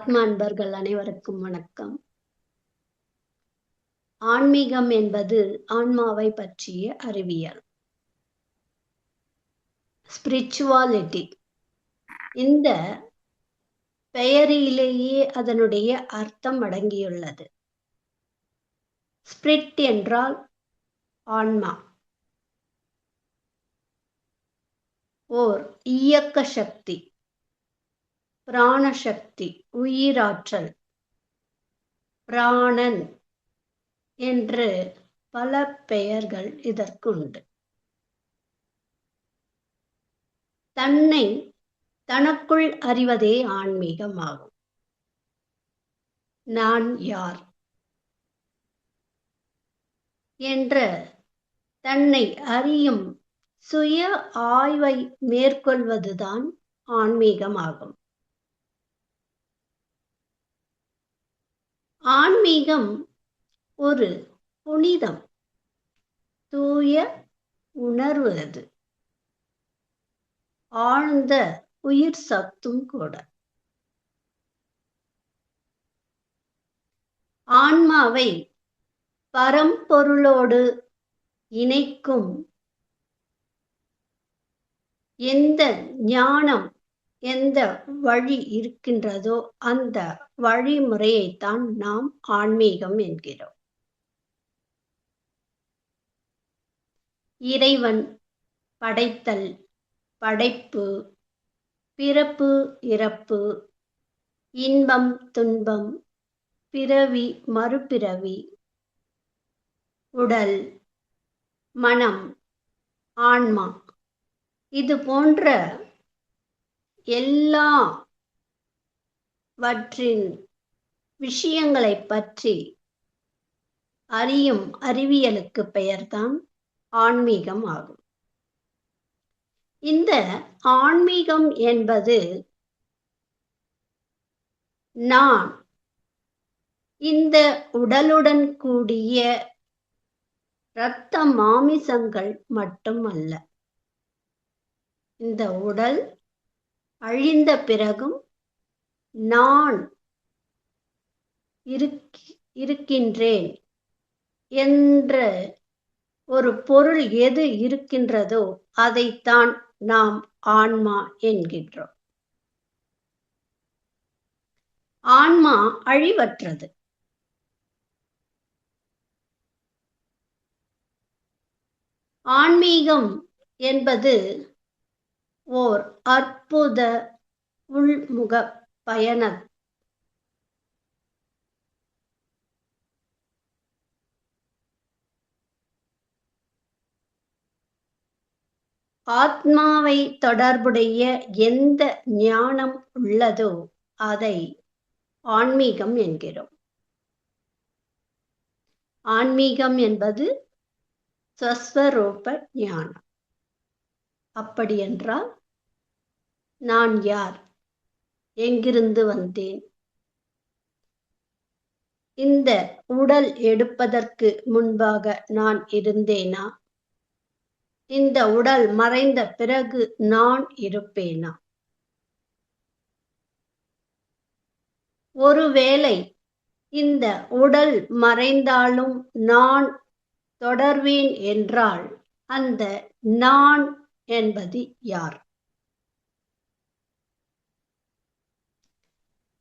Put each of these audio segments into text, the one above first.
ஆத்மா அன்பர்கள் அனைவருக்கும் வணக்கம். ஆன்மீகம் என்பது ஆன்மாவை பற்றிய அறிவியல். ஸ்பிரிச்சுவாலிட்டி. இந்த பெயரிலேயே அதனுடைய அர்த்தம் அடங்கியுள்ளது. ஸ்பிரிட் என்றால் ஆன்மா, ஓர் இயக்க சக்தி, பிராணசக்தி, உயிராற்றல், பிராணன் என்று பல பெயர்கள் இதற்குண்டு. தன்னை தனக்குள் அறிவதே ஆன்மீகமாகும். நான் யார் என்ற தன்னை அறியும் சுய ஆய்வை மேற்கொள்வதுதான் ஆன்மீகமாகும். ஆன்மீகம் ஒரு புனிதம், தூய உணர்வு. அது ஆழ்ந்த உயிர் சத்தும் கூட. ஆன்மாவை பரம்பொருளோடு இணைக்கும் எந்த ஞானம், எந்த வழி இருக்கின்றதோ அந்த வழிமுறையைத்தான் நாம் ஆன்மீகம் என்கிறோம். இறைவன் படைத்தல், படைப்பு, பிறப்பு இறப்பு, இன்பம் துன்பம், பிறவி மறுபிறவி, உடல், மனம், ஆன்மா, இது போன்ற எல்லாவற்றின் விஷயங்களை பற்றி அறியும் அறிவியலுக்கு பெயர்தான் ஆன்மீகம் ஆகும். இந்த ஆன்மீகம் என்பது நான் இந்த உடலுடன் கூடிய இரத்த மாமிசங்கள் மட்டுமல்ல. இந்த உடல் அழிந்த பிறகும் நான் இருக்கின்றேன் என்ற ஒரு பொருள் எது இருக்கின்றதோ அதைத்தான் நாம் ஆன்மா என்கின்றோம். ஆன்மா அழிவற்றது. ஆன்மீகம் என்பது ஓர் அற்புத உள்முக பயணம். ஆத்மாவை தொடர்புடைய எந்த ஞானம் உள்ளதோ அதை ஆன்மீகம் என்கிறோம். ஆன்மீகம் என்பது ஸ்வஸ்வரூப ஞானம். அப்படியென்றால் நான் யார், எங்கிருந்து வந்தேன், இந்த உடல் எடுப்பதற்கு முன்பாக நான் இருந்தேனா, இந்த உடல் மறைந்த பிறகு நான் இருப்பேனா, ஒருவேளை இந்த உடல் மறைந்தாலும் நான் தொடர்வேன் என்றால் அந்த நான் என்பது யார்?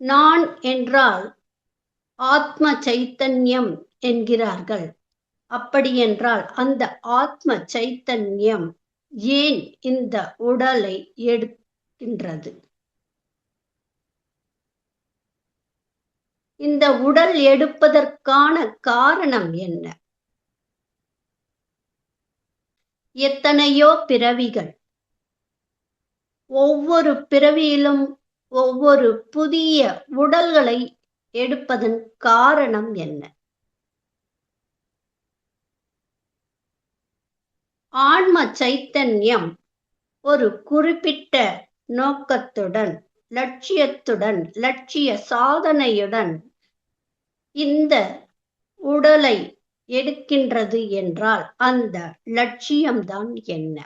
நான் என்றால் ஆத்ம சைத்தன்யம் என்கிறார்கள். அப்படியென்றால் அந்த ஆத்ம சைத்தன்யம் ஏன் இந்த உடலை எடுக்கின்றது? இந்த உடல் எடுப்பதற்கான காரணம் என்ன? எத்தனையோ பிறவிகள். ஒவ்வொரு பிறவியிலும் ஒவ்வொரு புதிய உடல்களை எடுப்பதன் காரணம் என்ன? ஆன்ம சைத்தன்யம் ஒரு குறிப்பிட்ட நோக்கத்துடன், லட்சியத்துடன், லட்சிய சாதனையுடன் இந்த உடலை எடுக்கின்றது என்றால் அந்த லட்சியம்தான் என்ன?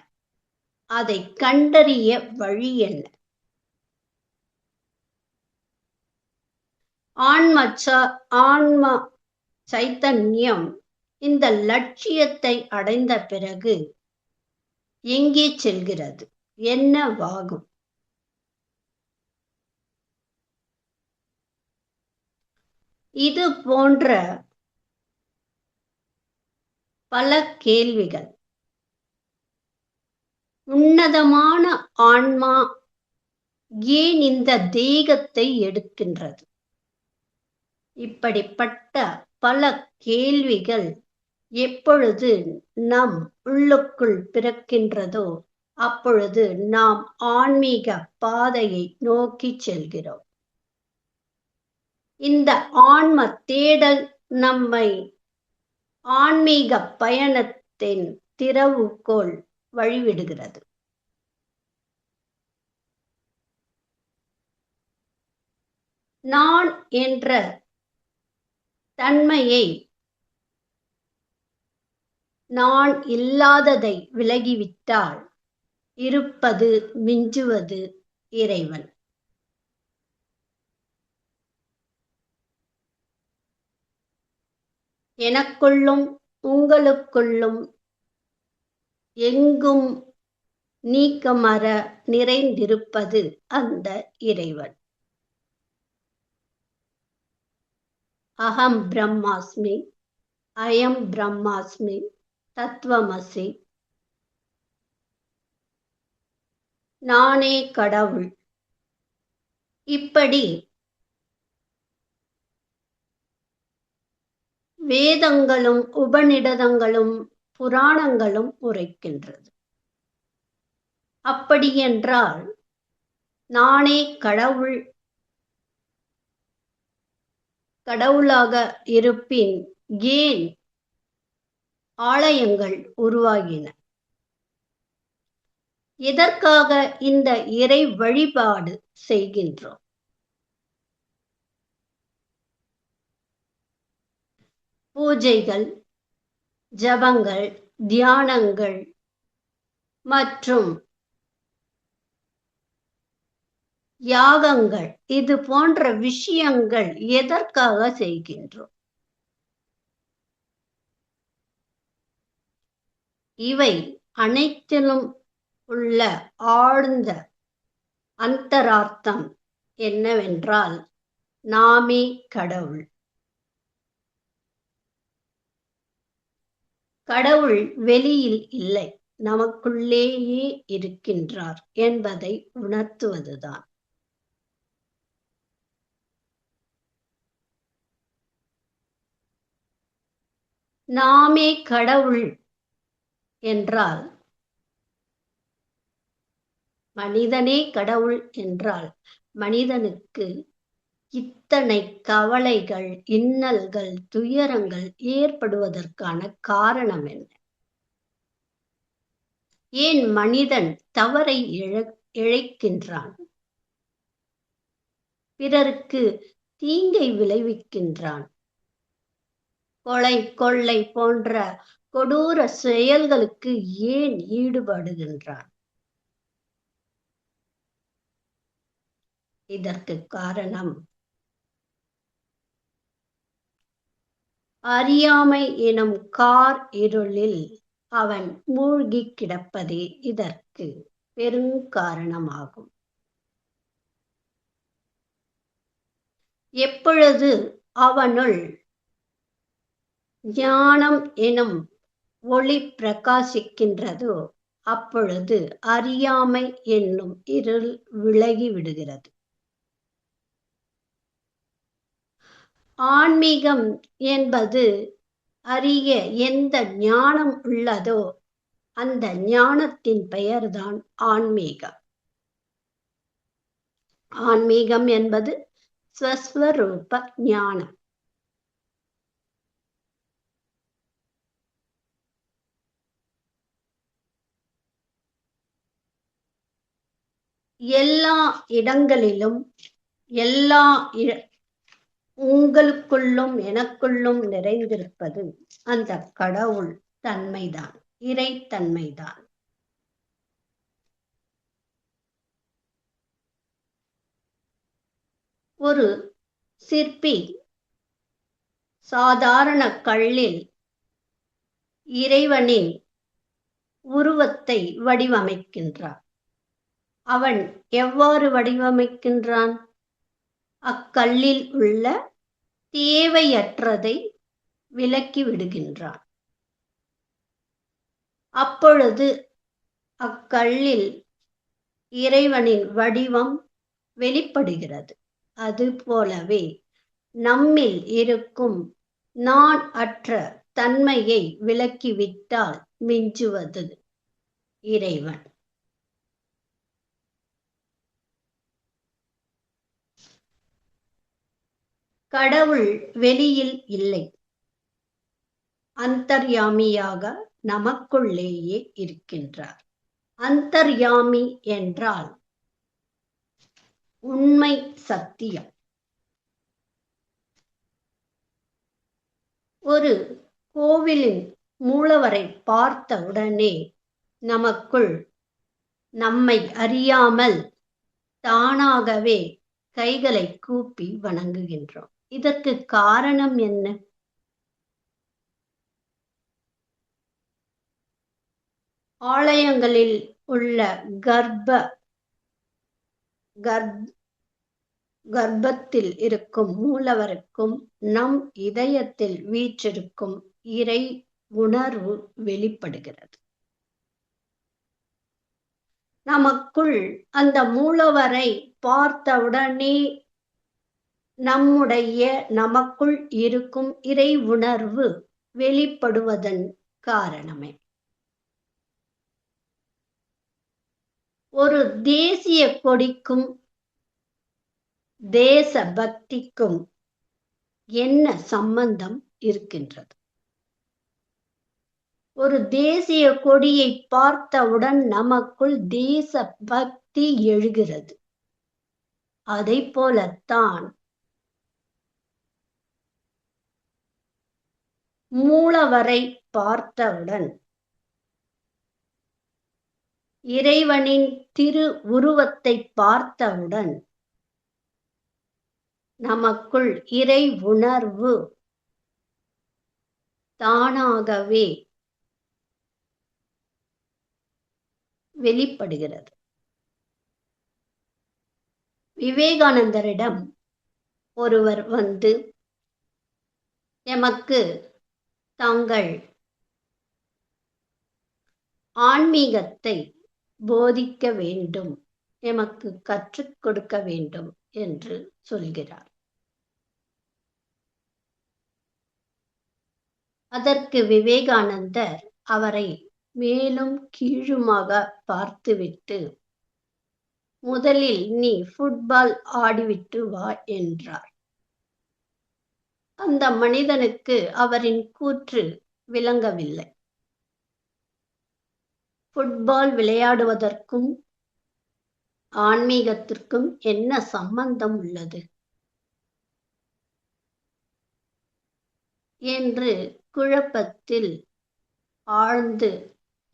அதை கண்டறிய வழி என்ன? ஆன்ம சைத்தன்யம் இந்த லட்சியத்தை அடைந்த பிறகு எங்கே செல்கிறது? என்னவாகும்? இது போன்ற பல கேள்விகள். உன்னதமான ஆன்மா ஏன் இந்த தேகத்தை எடுக்கின்றது? இப்படிப்பட்ட பல கேள்விகள் எப்பொழுது நம் உள்ளுக்குள் பிறக்கின்றதோ அப்பொழுது நாம் ஆன்மீக பாதையை நோக்கி செல்கிறோம். இந்த ஆன்ம தேடல் நம்மை ஆன்மீக பயணத்தின் திறவுகோல் வழிவிடுகிறது. நான் என்ற தன்மையை, நான் இல்லாததை விலகிவிட்டால் இருப்பது மிஞ்சுவது இறைவன். எனக்குள்ளும் உங்களுக்குள்ளும் எங்கும் நீக்கமற நிறைந்திருப்பது அந்த இறைவன். அகம் பிரம்மாஸ்மி, அயம் பிரம்மாஸ்மி, தத்துவமசி. நானே கடவுள். இப்படி வேதங்களும் உபநிடதங்களும் புராணங்களும் உரைக்கின்றது. அப்படியென்றால் நானே கடவுளாக இருப்பின் ஏன் ஆலயங்கள் உருவாகின? எதற்காக இந்த இறை வழிபாடு செய்கின்றோம்? பூஜைகள், ஜபங்கள், தியானங்கள் மற்றும் யாகங்கள், இது போன்ற விஷயங்கள் எதற்காக செய்கின்றோம்? இவை அனைத்திலும் உள்ள ஆழ்ந்த அந்தரார்த்தம் என்னவென்றால் நாமே கடவுள். கடவுள் வெளியில் இல்லை, நமக்குள்ளேயே இருக்கின்றார் என்பதை உணர்த்துவதுதான். நாமே கடவுள் என்றால், மனிதனே கடவுள் என்றால் மனிதனுக்கு இத்தனை கவலைகள், இன்னல்கள், துயரங்கள் ஏற்படுவதற்கான காரணம் என்ன? ஏன் மனிதன் தவறை இழைக்கின்றான்? பிறருக்கு தீங்கை விளைவிக்கின்றான். கொலை, கொள்ளை போன்ற கொடூர செயல்களுக்கு ஏன் ஈடுபடுகின்றான்? இதற்கு காரணம் அறியாமை எனும் கார் இருளில் அவன் மூழ்கி கிடப்பதே இதற்கு பெருங்காரணமாகும். எப்பொழுது அவனுள் ஞானம் எனும் ஒளி பிரகாசிக்கின்றதோ அப்பொழுது அறியாமை என்னும் இருள் விலகி விடுகிறது. ஆன்மீகம் என்பது அறிய எந்த ஞானம் உள்ளதோ அந்த ஞானத்தின் பெயர்தான் ஆன்மீகம். ஆன்மீகம் என்பது ஸ்வஸ்வரூப ஞானம். எல்லா இடங்களிலும், எல்லா உங்களுக்குள்ளும் எனக்குள்ளும் நிறைந்திருப்பது அந்த கடவுள் தன்மைதான், இறைத்தன்மைதான். ஒரு சிற்பி சாதாரண கல்லில் இறைவனின் உருவத்தை வடிவமைக்கின்றான். அவன் எவ்வாறு வடிவமைக்கின்றான்? அக்கல்லில் உள்ள தேவையற்றதை விலக்கி விடுகின்றான். அப்பொழுது அக்கல்லில் இறைவனின் வடிவம் வெளிப்படுகிறது. அதுபோலவே நம்மில் இருக்கும் நான் அற்ற தன்மையை விலக்கிவிட்டால் மிஞ்சுவது இறைவன். கடவுள் வெளியில் இல்லை, அந்தர்யாமியாக நமக்குள்ளேயே இருக்கின்றார். அந்தர்யாமி என்றால் உண்மை சத்தியம். ஒரு கோவிலின் மூலவரை பார்த்தவுடனே நமக்குள் நம்மை அறியாமல் தானாகவே கைகளை கூப்பி வணங்குகின்றோம். இதற்கு காரணம் என்ன? ஆலயங்களில் உள்ள கர்ப்பத்தில் இருக்கும் மூலவருக்கும் நம் இதயத்தில் வீற்றிருக்கும் இறை உணர்வு வெளிப்படுகிறது. நமக்குள் அந்த மூலவரை பார்த்தவுடனே நமக்குள் இருக்கும் இறை உணர்வு வெளிப்படுவதன் காரணமே. ஒரு தேசிய கொடிக்கும் தேச பக்திக்கும் என்ன சம்பந்தம் இருக்கின்றது? ஒரு தேசிய கொடியை பார்த்தவுடன் நமக்குள் தேச பக்தி எழுகிறது. அதை போலத்தான் மூலவரை பார்த்தவுடன், இறைவனின் திரு உருவத்தை பார்த்தவுடன் நமக்குள் இறை உணர்வு தானாகவே வெளிப்படுகிறது. விவேகானந்தரிடம் ஒருவர் வந்து, எமக்கு தாங்கள் ஆன்மீகத்தை போதிக்க வேண்டும், எமக்கு கற்றுக் கொடுக்க வேண்டும் என்று சொல்கிறார். அதற்கு விவேகானந்தர் அவரை மேலும் கீழுமாக பார்த்துவிட்டு, முதலில் நீ ஃபுட்பால் ஆடிவிட்டு வா என்றார். அந்த மனிதனுக்கு அவரின் கூற்று விளங்கவில்லை. ஃபுட்பால் விளையாடுவதற்கும் ஆன்மீகத்திற்கும் என்ன சம்பந்தம் உள்ளது என்று குழப்பத்தில் ஆழ்ந்து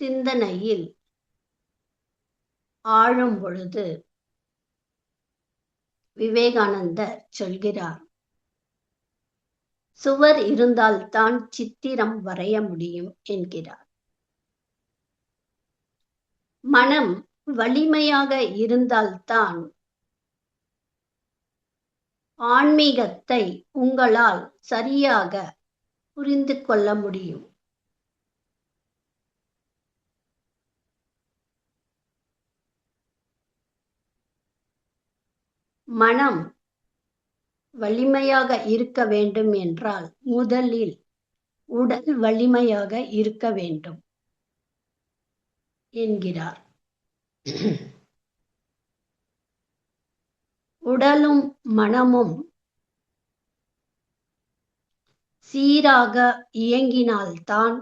சிந்தனையில் ஆழும் பொழுது விவேகானந்தர் சொல்கிறார், சுவர் இருந்தால்தான் சித்திரம் வரைய முடியும் என்கிறார். மனம் வலிமையாக இருந்தால்தான் ஆன்மீகத்தை உங்களால் சரியாக புரிந்து கொள்ள முடியும். மனம் வலிமையாக இருக்க வேண்டும் என்றால் முதலில் உடல் வலிமையாக இருக்க வேண்டும் என்கிறார். உடலும் மனமும் சீராக இயங்கினால்தான்,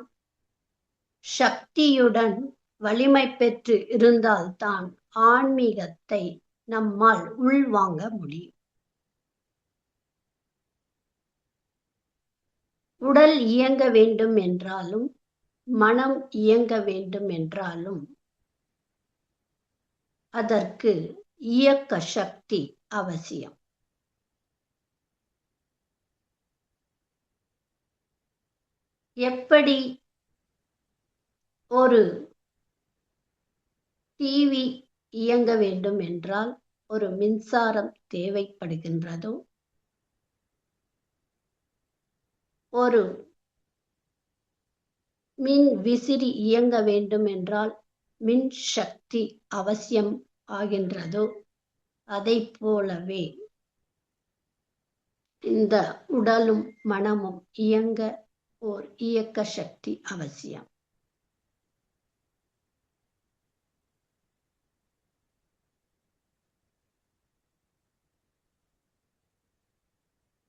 சக்தியுடன் வலிமை பெற்று இருந்தால்தான் ஆன்மீகத்தை நம்மால் உள்வாங்க முடியும். உடல் இயங்க வேண்டும் என்றாலும், மனம் இயங்க வேண்டும் என்றாலும் அதற்கு இயக்க சக்தி அவசியம். எப்படி ஒரு டிவி இயங்க வேண்டும் என்றால் ஒரு மின்சாரம் தேவைப்படுகின்றதோ, ஒரு மின் விசிறி இயங்க வேண்டும் என்றால் மின் சக்தி அவசியம் ஆகின்றதோ, அதைப் போலவே இந்த உடலும் மனமும் இயங்க ஓர் இயக்க சக்தி அவசியம்.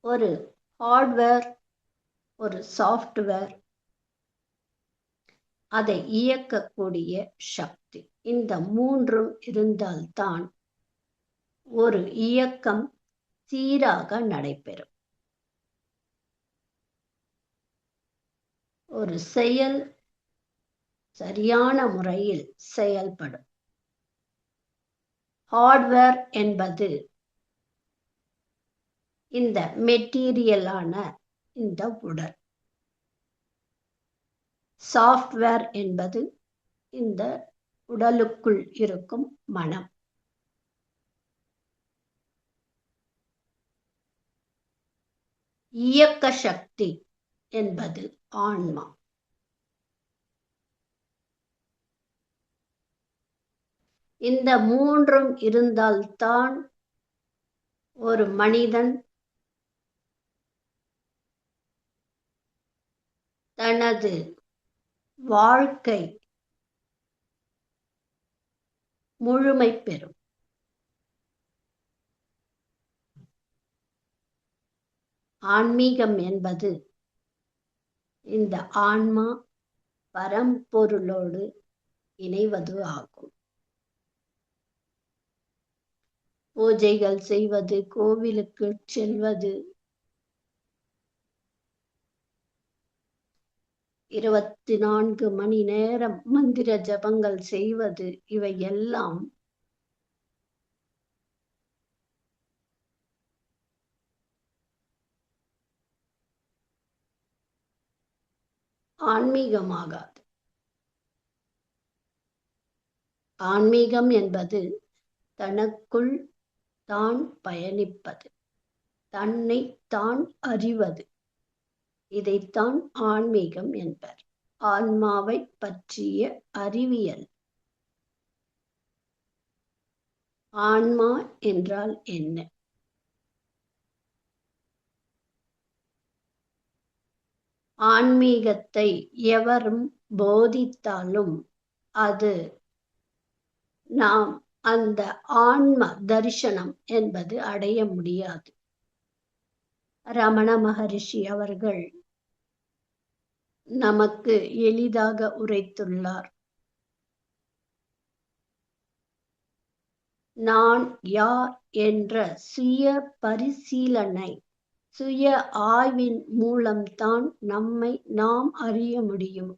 ஒரு ஹார்ட்வேர், ஒரு சாஃப்ட்வேர், அதை இயக்கக்கூடிய சக்தி, இந்த மூன்றும் இருந்தால்தான் ஒரு இயக்கம் சீராக நடைபெறும். ஒரு செயல் சரியான முறையில் செயல்படும். ஹார்ட்வேர் என்பது இந்த மெட்டீரியலான இந்த உடல். சாஃப்ட்வேர் என்பது இந்த உடலுக்குள் இருக்கும் மனம். இயக்க சக்தி என்பது ஆன்மா. இந்த மூன்றும் இருந்தால்தான் ஒரு மனிதன் தனது வாழ்க்கை முழுமை பெறும். ஆன்மீகம் என்பது இந்த ஆன்மா பரம்பொருளோடு இணைவது ஆகும். பூஜைகள் செய்வது, கோவிலுக்கு செல்வது, 24 மணி நேரம் மந்திர ஜபங்கள் செய்வது, இவை எல்லாம் ஆன்மீகமாகாது. ஆன்மீகம் என்பது தனக்குள் தான் பயணிப்பது, தன்னை தான் அறிவது. இதைத்தான் ஆன்மீகம் என்பர். ஆன்மாவை பற்றிய அறிவியல். ஆன்மா என்றால் என்ன? ஆன்மீகத்தை எவரும் போதித்தாலும் அது நாம் அந்த ஆன்ம தரிசனம் என்பது அடைய முடியாது. ரமண மகரிஷி அவர்கள் நமக்கு எளிதாக உரைத்துள்ளார். நான் யார் என்ற சுய பரிசீலனை, சுய ஆய்வின் மூலம்தான் நம்மை நாம் அறிய முடியும்.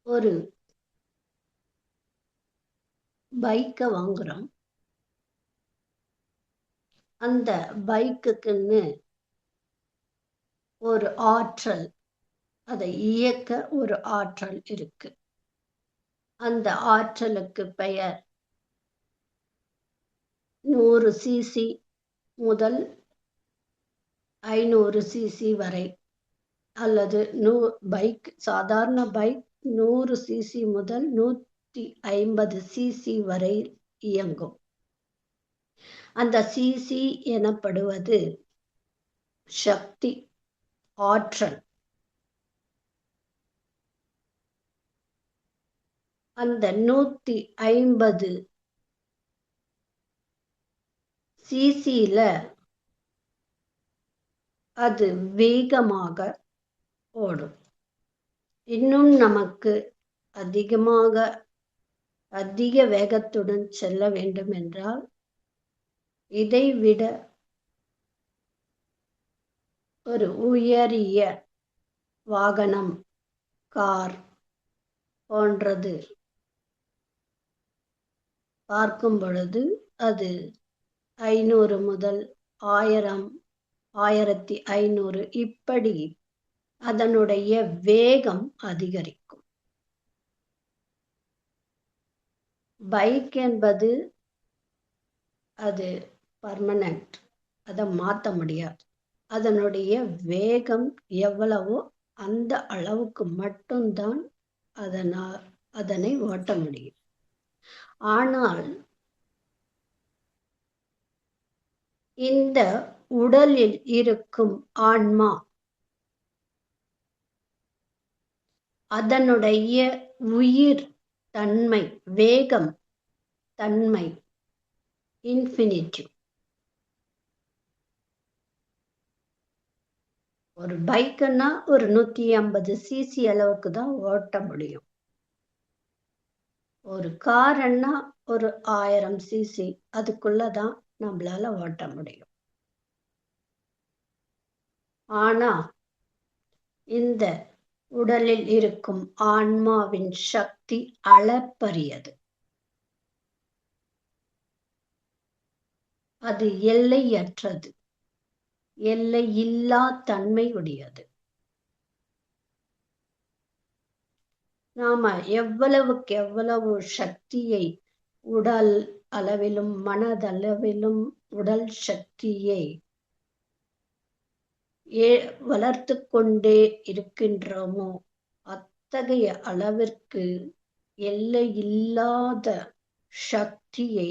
ஒரு பைக்கை வாங்குறோம். அந்த பைக்குக்குன்னு ஒரு ஆற்றல், அதை இயக்க ஒரு ஆற்றல் இருக்கு. அந்த ஆற்றலுக்கு பெயர் 100 சிசி முதல் 500 சிசி வரை, அல்லது பைக், சாதாரண பைக் 100 சிசி முதல் 150 சிசி வரை இயங்கும். அந்த சிசி எனப்படுவது சக்தி, ஆற்றல். அந்த 150 சிசில அது வேகமாக ஓடும். இன்னும் நமக்கு அதிக வேகத்துடன் செல்ல வேண்டும் என்றால் இதைவிட ஒரு உயரிய வாகனம், கார், போன்றது பார்க்கும் பொழுது அது 500 முதல் 1000, 1500 இப்படி அதனுடைய வேகம் அதிகரிக்கும். பைக் என்பது அது பர்மனன்ட், அதை மாற்ற முடியாது. அதனுடைய வேகம் எவ்வளவோ அந்த அளவுக்கு மட்டும்தான் அதனை ஓட்ட முடியும். ஆனால் இந்த உடலில் இருக்கும் ஆன்மா அதனுடைய உயிர் தன்மை, வேகம் தன்மை இன்ஃபினிட்டிவ். ஒரு பைக்குன்னா ஒரு 150 சிசி அளவுக்கு தான் ஓட்ட முடியும். ஒரு காருன்னா ஒரு 1000 சிசி அதுக்குள்ளதான் நம்மளால ஓட்ட முடியும். ஆனா இந்த உடலில் இருக்கும் ஆன்மாவின் சக்தி அளப்பரியது. அது எல்லையற்றது, எல்லையில்லா தன்மை உடையது. நாம எவ்வளவுக்கு எவ்வளவு சக்தியை உடல் அளவிலும் மனதளவிலும் உடல் சக்தியை வளர்த்து கொண்டே இருக்கின்றோமோ அத்தகைய அளவிற்கு எல்லையில்லாத சக்தியை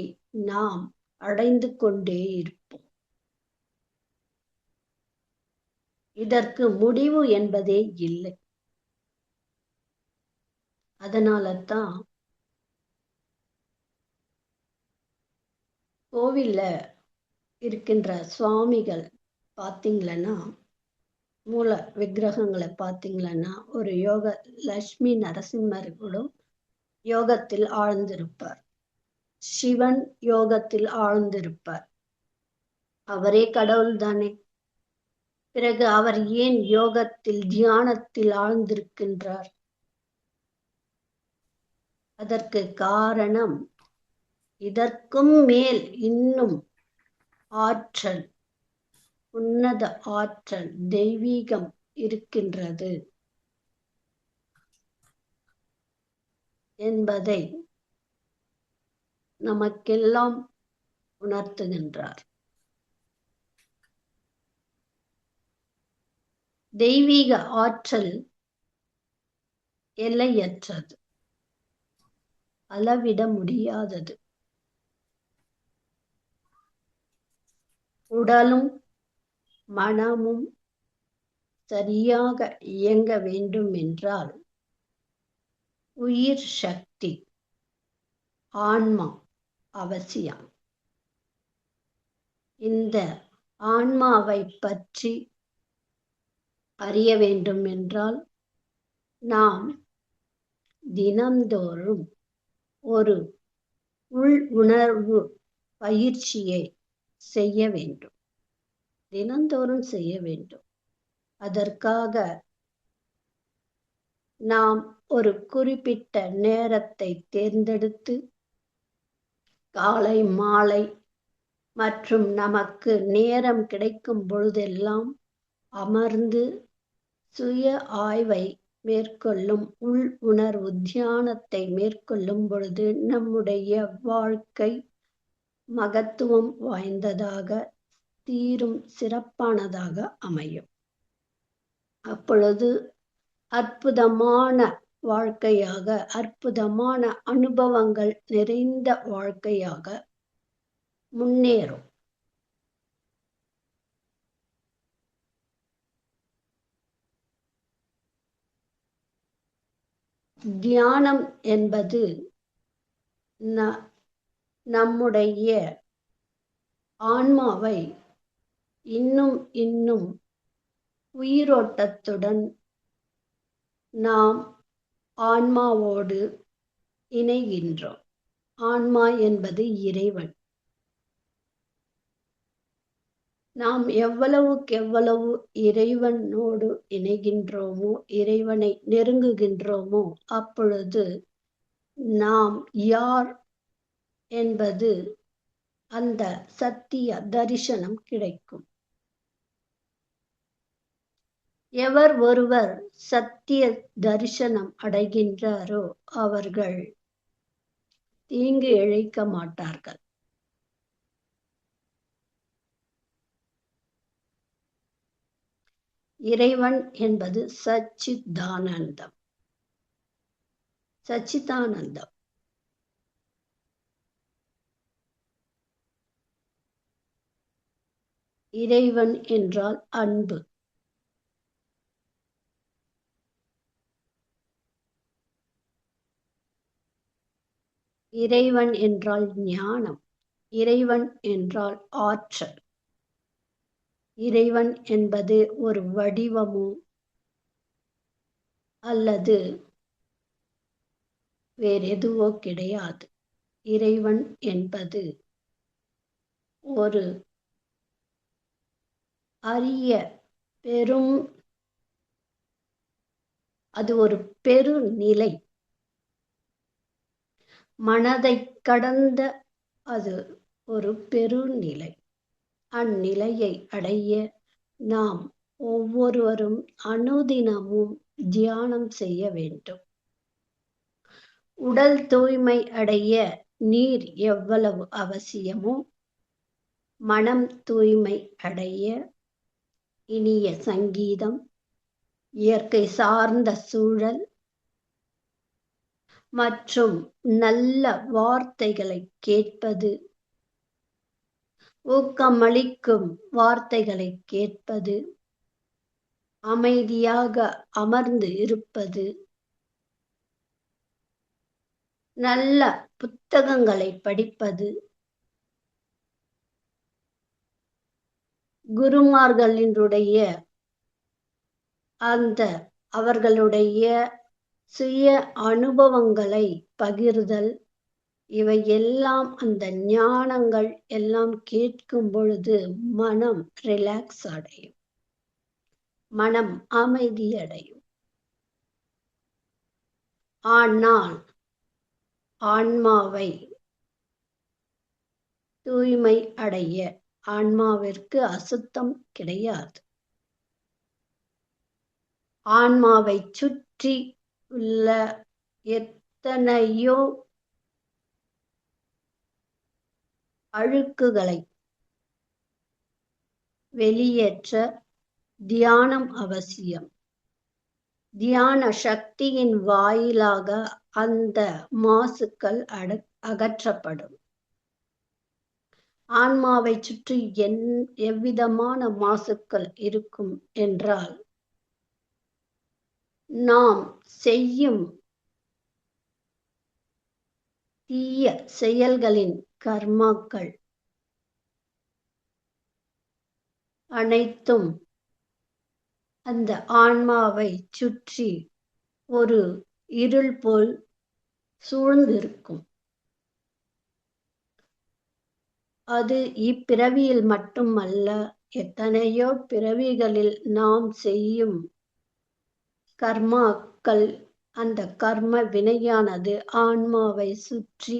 நாம் அடைந்து கொண்டே இருப்போம். இதற்கு முடிவு என்பதே இல்லை. அதனால தான் கோவில்ல இருக்கின்ற சுவாமிகள் பார்த்தீங்களன்னா, மூல விக்கிரகங்களை பார்த்தீங்களன்னா, ஒரு யோக லட்சுமி நரசிம்மர் கூட யோகத்தில் ஆழ்ந்திருப்பார். சிவன் யோகத்தில் ஆழ்ந்திருப்பார். அவரே கடவுள் தானே. பிறகு அவர் ஏன் யோகத்தில் தியானத்தில் ஆழ்ந்திருக்கின்றார்? அதற்கு காரணம் இதற்கும் மேல் இன்னும் ஆற்றல், உன்னத ஆற்றல், தெய்வீகம் இருக்கின்றது என்பதை நமக்கெல்லாம் உணர்த்துகின்றார். தெய்வீக ஆற்றல் எல்லையற்றது, அளவிட முடியாதது. உடலும் மனமும் சரியாக இயங்க வேண்டும் என்றால் உயிர் சக்தி, ஆன்மா அவசியம். இந்த ஆன்மாவை பற்றி அறிய வேண்டும் என்றால் நாம் தினந்தோறும் ஒரு உள் உணர்வு பயிற்சியை செய்ய வேண்டும். தினந்தோறும் செய்ய வேண்டும். அதற்காக நாம் ஒரு குறிப்பிட்ட நேரத்தை தேர்ந்தெடுத்து காலை, மாலை மற்றும் நமக்கு நேரம் கிடைக்கும் பொழுதெல்லாம் அமர்ந்து சுய ஆய்வை மேற்கொள்ளும், உள் உணர்வு தியானத்தை மேற்கொள்ளும் பொழுது நம்முடைய வாழ்க்கை மகத்துவம் வாய்ந்ததாக, தீரும் சிறப்பானதாக அமையும். அப்பொழுது அற்புதமான வாழ்க்கையாக, அற்புதமான அனுபவங்கள் நிறைந்த வாழ்க்கையாக முன்னேறும். தியானம் என்பது நம்முடைய ஆன்மாவை இன்னும் இன்னும் உயிரோட்டத்துடன் நாம் ஆன்மாவோடு இணைகின்றோம். ஆன்மா என்பது இறைவன். நாம் எவ்வளவுக்கெவ்வளவு இறைவனோடு இணைகின்றோமோ, இறைவனை நெருங்குகின்றோமோ, அப்பொழுது நாம் யார் என்பது அந்த சத்திய தரிசனம் கிடைக்கும். எவர் ஒருவர் சத்திய தரிசனம் அடைகின்றாரோ அவர்கள் தீங்கு இழைக்க மாட்டார்கள். இறைவன் என்பது சச்சிதானந்தம். சச்சிதானந்தம். இறைவன் என்றால் அன்பு. இறைவன் என்றால் ஞானம். இறைவன் என்றால் ஆற்றல். இறைவன் என்பது ஒரு வடிவமோ அல்லது வேறெதுவோ கிடையாது. இறைவன் என்பது ஒரு அரிய பெரும் அது ஒரு பெருநிலை. மனதை கடந்த அது ஒரு பெருநிலை. அந்நிலையை அடைய நாம் ஒவ்வொருவரும் அனுதினமும் தியானம் செய்ய வேண்டும். உடல் தூய்மை அடைய நீர் எவ்வளவு அவசியமோ, மனம் தூய்மை அடைய இனிய சங்கீதம், இயற்கை சார்ந்த சூழல் மற்றும் நல்ல வார்த்தைகளை கேட்பது, ஊக்கமளிக்கும் வார்த்தைகளை கேட்பது, அமைதியாக அமர்ந்து இருப்பது, நல்ல புத்தகங்களை படிப்பது, குருமார்களினுடைய அவர்களுடைய சுய அனுபவங்களை பகிர்தல், இவை எல்லாம் அந்த ஞானங்கள் எல்லாம் கேட்கும் பொழுது மனம் ரிலாக்ஸ் அடையும், மனம் அமைதி அடையும். ஆனால் ஆன்மாவை தூய்மை அடைய ஆன்மாவிற்கு அசுத்தம் கிடையாது. ஆன்மாவை சுற்றி உள்ள எத்தனையோ அழுக்குகளை வெளியேற்ற தியானம் அவசியம். தியான சக்தியின் வாயிலாக அந்த மாசுக்கள் அகற்றப்படும். ஆன்மாவை சுற்றி எவ்விதமான மாசுக்கள் இருக்கும் என்றால், நாம் செய்யும் தீய செயல்களின் கர்மாக்கள் அனைத்தும் அந்த ஆன்மாவை சுற்றி ஒரு இருள் போல் சூழ்ந்திருக்கும். அது இப்பிறவியில் மட்டுமல்ல, எத்தனையோ பிறவிகளில் நாம் செய்யும் கர்மாக்கள், அந்த கர்ம வினையானது ஆன்மாவை சுற்றி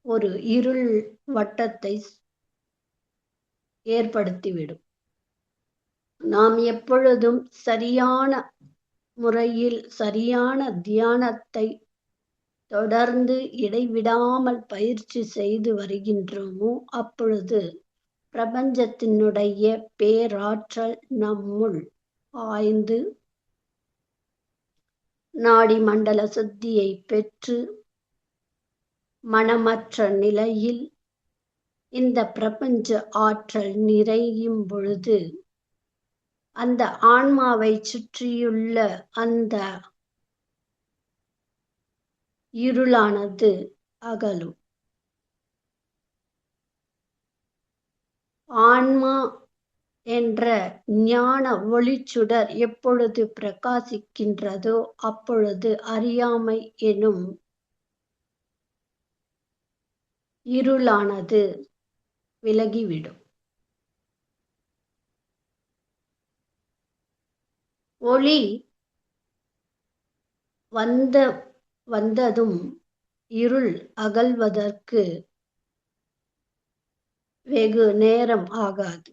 ஒரு இருள் வட்டத்தை ஏற்படுத்திவிடும். நாம் எப்பொழுதும் சரியான முறையில் சரியான தியானத்தை தொடர்ந்து இடைவிடாமல் பயிற்சி செய்து வருகின்றோமோ, அப்பொழுது பிரபஞ்சத்தினுடைய பேராற்றல் நம்முள் ஆய்ந்து நாடி மண்டல சுத்தியை பெற்று மனமற்ற நிலையில் இந்த பிரபஞ்ச ஆற்றல் நிறையும் பொழுது அந்த ஆன்மாவை சுற்றியுள்ள அந்த இருளானது அகலும். ஆன்மா என்ற ஞான ஒளிச்சுடர் எப்பொழுது பிரகாசிக்கின்றதோ அப்பொழுது அறியாமை எனும் இருளானது விலகிவிடும். ஒளி வந்ததும் இருள் அகல்வதற்கு வெகு நேரம் ஆகாது.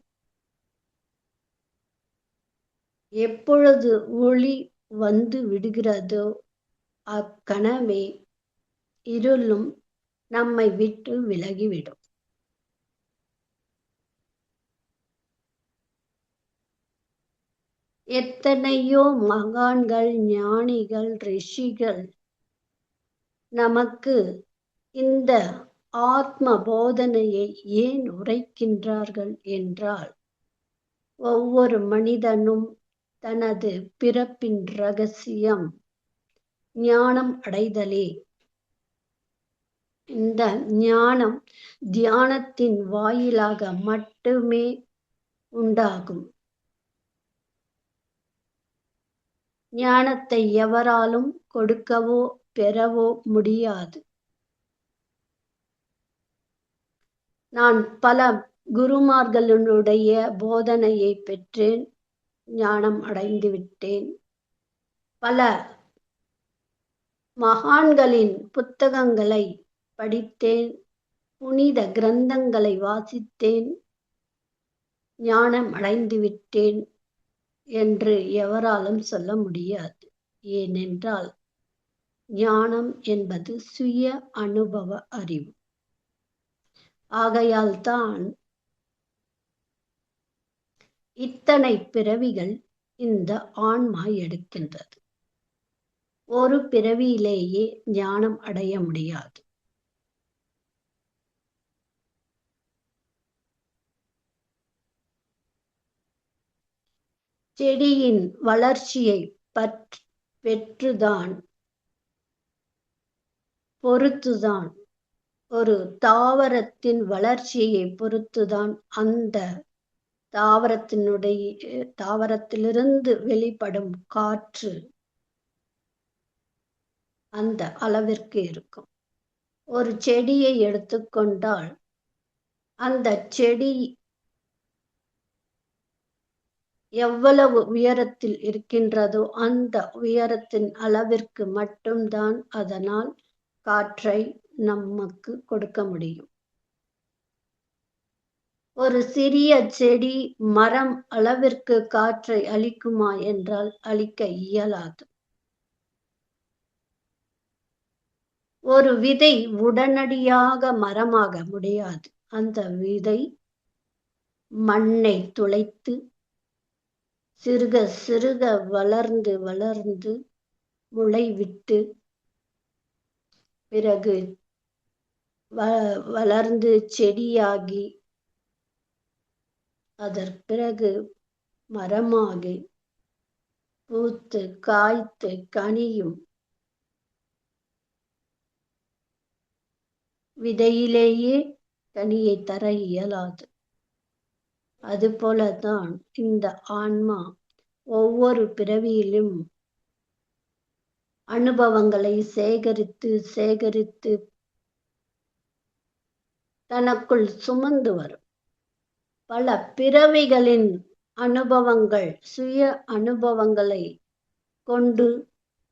எப்பொழுது ஒளி வந்து விடுகிறதோ அக்கணமே இருளும் நம்மை விட்டு விலகிவிடும். எத்தனையோ மகான்கள், ஞானிகள், ரிஷிகள் நமக்கு இந்த ஆத்ம போதனையை ஏன் உரைக்கின்றார்கள் என்றால், ஒவ்வொரு மனிதனும் தனது பிறப்பின் ரகசியம் ஞானம் அடைதலே. இந்த ஞானம் தியானத்தின் வாயிலாக மட்டுமே உண்டாகும். ஞானத்தை எவராலும் கொடுக்கவோ பெறவோ முடியாது. நான் பல குருமார்களுடைய போதனையை பெற்றேன், ஞானம் அடைந்து விட்டேன். பல மகான்களின் புத்தகங்களை படித்தேன், புனித கிரந்தங்களை வாசித்தேன், ஞானம் அடைந்து விட்டேன் என்று எவராலும் சொல்ல முடியாது. ஏனென்றால் ஞானம் என்பது சுய அனுபவ அறிவு. ஆகையால் தான் இத்தனை பிறவிகள் இந்த ஆன்மா எடுக்கின்றது. ஒரு பிறவியிலேயே ஞானம் அடைய முடியாது. செடியின் வளர்ச்சியை பொறுத்துதான், ஒரு தாவரத்தின் வளர்ச்சியை பொறுத்துதான் அந்த தாவரத்திலிருந்து வெளிப்படும் காற்று அந்த அளவிற்கு இருக்கும். ஒரு செடியை எடுத்துக்கொண்டால் அந்த செடி எவ்வளவு உயரத்தில் இருக்கின்றதோ அந்த உயரத்தின் அளவிற்கு மட்டும்தான் அதனால் காற்றை நமக்கு கொடுக்க முடியும். ஒரு சிறிய செடி மரம் அளவிற்கு காற்றை அளிக்குமா என்றால் அளிக்க இயலாது. ஒரு விதை உடனடியாக மரமாக முடியாது. அந்த விதை மண்ணை துளைத்து சிறுக சிறுக வளர்ந்து வளர்ந்து முளைவிட்டு பிறகு வளர்ந்து செடியாகி அதற்கு பிறகு மரமாகி பூத்து காய்த்து கனியும். விதையிலேயே கனியை தர இயலாது. அதுபோலதான் இந்த ஆன்மா ஒவ்வொரு பிறவியிலும் அனுபவங்களை சேகரித்து சேகரித்து தனக்குள் சுமந்து வரும். பல பிறவிகளின் அனுபவங்கள், சுய அனுபவங்களை கொண்டு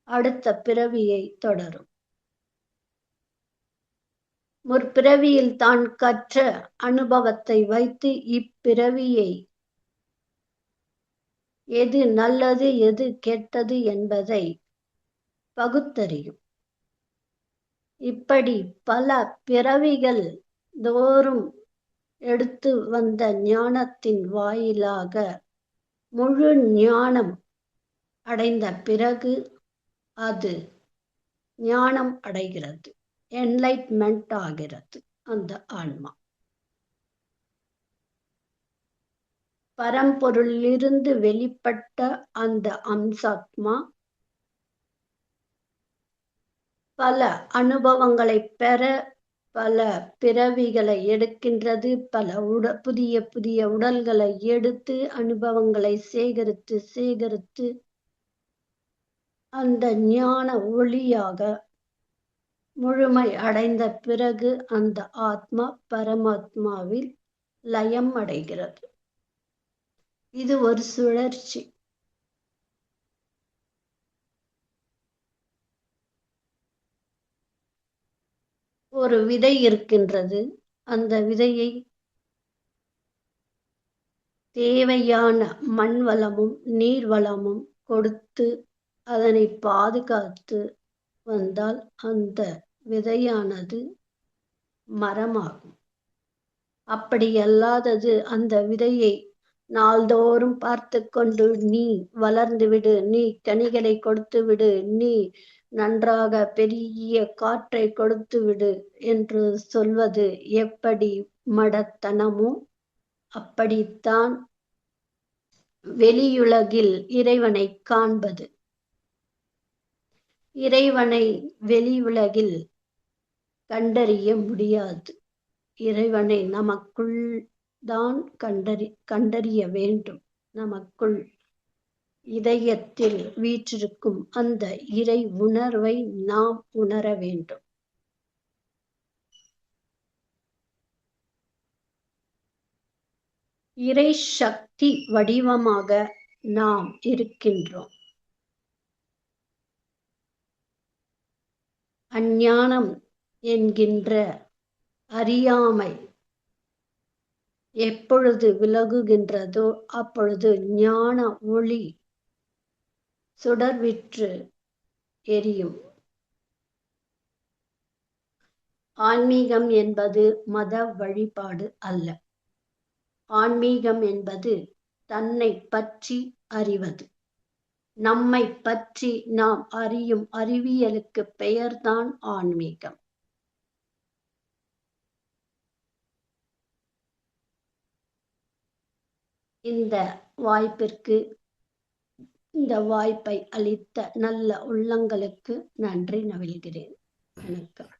அடுத்த பிறவியை தொடரும். முற்பிறவியில் தான் கற்ற அனுபவத்தை வைத்து இப்பிறவியை எது நல்லது எது கெட்டது என்பதை பகுத்தறியும். இப்படி பல பிறவிகள் தோறும் எடுத்து வந்த ஞானத்தின் வாயிலாக முழு ஞானம் அடைந்த பிறகு அது ஞானம் அடைகிறது, என்லைட்மெண்ட் ஆகிறது அந்த ஆன்மா. பரம்பொருளிலிருந்து வெளிப்பட்ட அந்த அம்சாத்மா பல அனுபவங்களை பெற பல பிறவிகளை எடுக்கின்றது. பல புதிய புதிய உடல்களை எடுத்து அனுபவங்களை சேகரித்து சேகரித்து அந்த ஞான ஒளியாக முழுமை அடைந்த பிறகு அந்த ஆத்மா பரமாத்மாவில் லயம் அடைகிறது. இது ஒரு சுழற்சி. ஒரு விதை இருக்கின்றது. அந்த விதையை தேவையான மண் வளமும் நீர் வளமும் கொடுத்து அதனை பாதுகாத்து வந்தால் அந்த விதையானது மரமாகும். அப்படி அல்லாதது அந்த விதையை நாள்தோறும் பார்த்து கொண்டு நீ வளர்ந்து விடு, நீ கனிகளை கொடுத்து விடு, நீ நன்றாக பெரிய காற்றை கொடுத்து விடு என்று சொல்வது எப்படி மடத்தனமோ அப்படித்தான் வெளியுலகில் இறைவனை காண்பது. இறைவனை வெளியுலகில் கண்டறிய முடியாது. இறைவனை நமக்குள் தான் கண்டறிய வேண்டும். நமக்குள் இதயத்தில் வீற்றிருக்கும் அந்த இறை உணர்வை நாம் உணர வேண்டும். இறை சக்தி வடிவமாக நாம் இருக்கின்றோம். அஞ்ஞானம் என்கின்ற அறியாமை எப்பொழுது விலகுகின்றதோ அப்பொழுது ஞான ஒளி சுடர்விற்று எரியும். ஆன்மீகம் என்பது மத வழிபாடு அல்ல. ஆன்மீகம் என்பது தன்னை பற்றி அறிவது. நம்மை பற்றி நாம் அறியும் அறிவியலுக்கு பெயர்தான் ஆன்மீகம். இந்த வாய்ப்பை அளித்த நல்ல உள்ளங்களுக்கு நன்றி நவில்கிறேன். வணக்கம்.